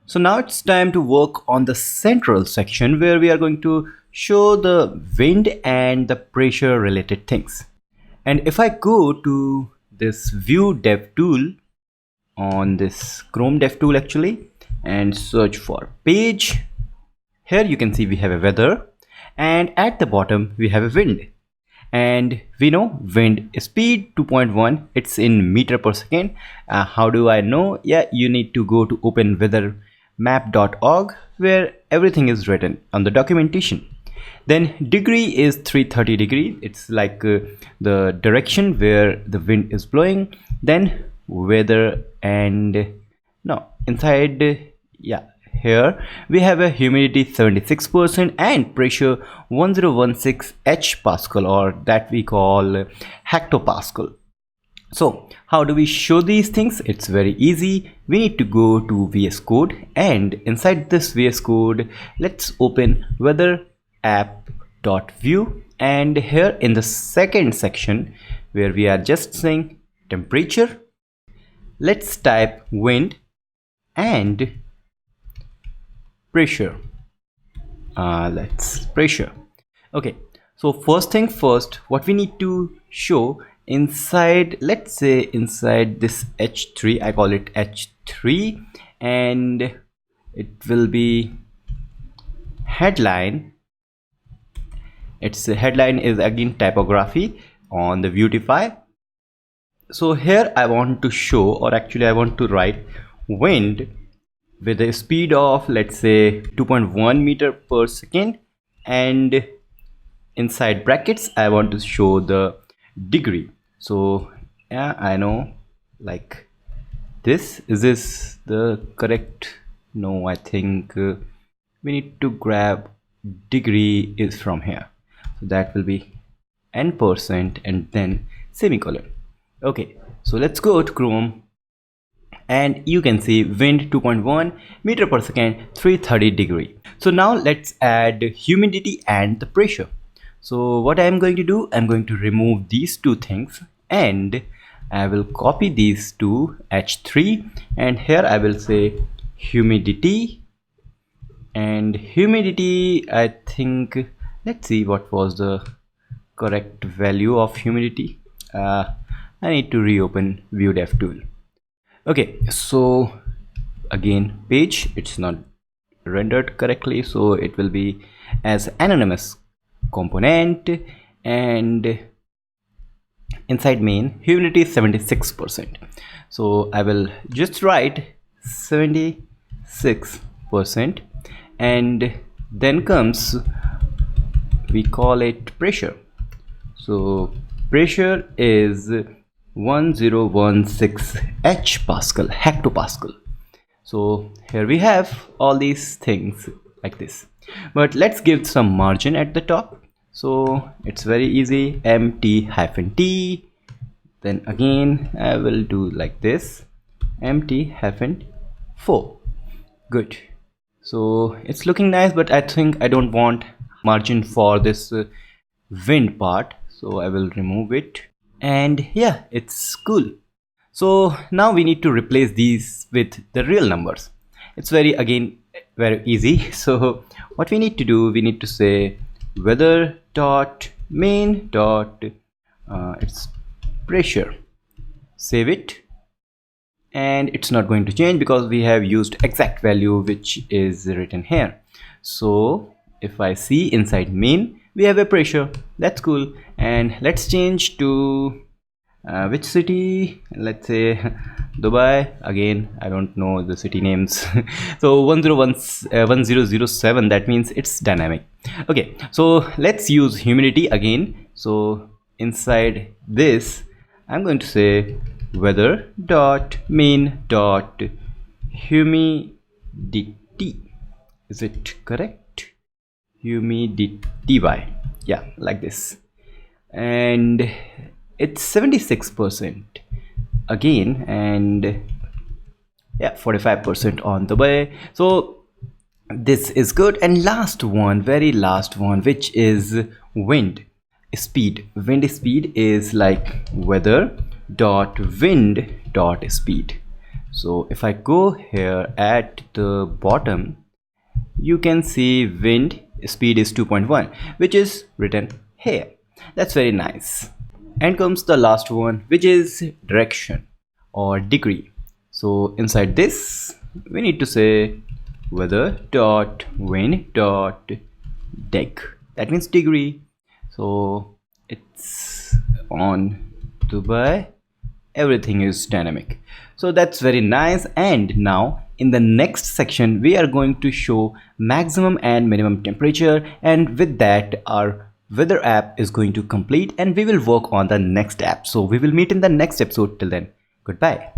So now it's time to work on the central section where we are going to show the wind and the pressure related things. And if I go to this view dev tool on this Chrome dev tool actually and search for page, here you can see we have a weather and at the bottom we have a wind. And we know wind speed 2.1, it's in meter per second. How do I know? Yeah, you need to go to openweathermap.org where everything is written on the documentation. Then degree is 330 degree, it's like the direction where the wind is blowing. Then weather and no inside, yeah, here we have a humidity 76% and pressure 1016 H Pascal, or that we call hectopascal. So how do we show these things? It's very easy. We need to go to VS Code, and inside this VS Code, let's open weather app.view, and here in the second section where we are just saying temperature, let's type wind and pressure. Let's pressure. Okay, so first thing first, what we need to show inside, let's say inside this H3, I call it H3, and it will be headline. Its headline is again typography on the Beautify. So here I want to show, or actually I want to write wind with a speed of, let's say, 2.1 meter per second, and inside brackets I want to show the degree. So yeah, I know, like this. Is this the correct? No, I think we need to grab degree is from here, so that will be n% and then semicolon. Okay, so let's go to Chrome, and you can see wind 2.1 meter per second, 330 degree. So now let's add humidity and the pressure. So what I am going to do, I'm going to remove these two things and I will copy these to H3, and here I will say humidity, and humidity, I think, let's see what was the correct value of humidity. I need to reopen view dev tool. Okay, so again page, it's not rendered correctly, so it will be as anonymous component, and inside main humidity 76%. So I will just write 76%, and then comes, we call it pressure. So pressure is 1016 H Pascal, hectopascal. So here we have all these things like this, but let's give some margin at the top. So it's very easy, mt-t, then again I will do like this, mt-4. Good. So it's looking nice, but I think I don't want margin for this wind part, so I will remove it. And yeah, it's cool. So now we need to replace these with the real numbers. It's very easy. So what we need to do, we need to say weather dot main dot its pressure, save it, and it's not going to change because we have used exact value which is written here. So if I see inside main, we have a pressure. That's cool. And let's change to which city? Let's say Dubai. Again, I don't know the city names. So 1007, that means it's dynamic. Okay, so let's use humidity again. So inside this, I'm going to say weather dot main dot humidity. Is it correct? Humidity, yeah, like this, and it's 76% again, and yeah, 45% on the way. So this is good. And last one, very last one, which is wind speed. Wind speed is like weather dot wind dot speed. So if I go here at the bottom, you can see wind speed is 2.1, which is written here. That's very nice. And comes the last one, which is direction or degree. So inside this we need to say weather dot wind dot deg, that means degree. So it's on Dubai, everything is dynamic. So that's very nice. And now in the next section we are going to show maximum and minimum temperature, and with that our weather app is going to complete and we will work on the next app. So we will meet in the next episode. Till then, goodbye.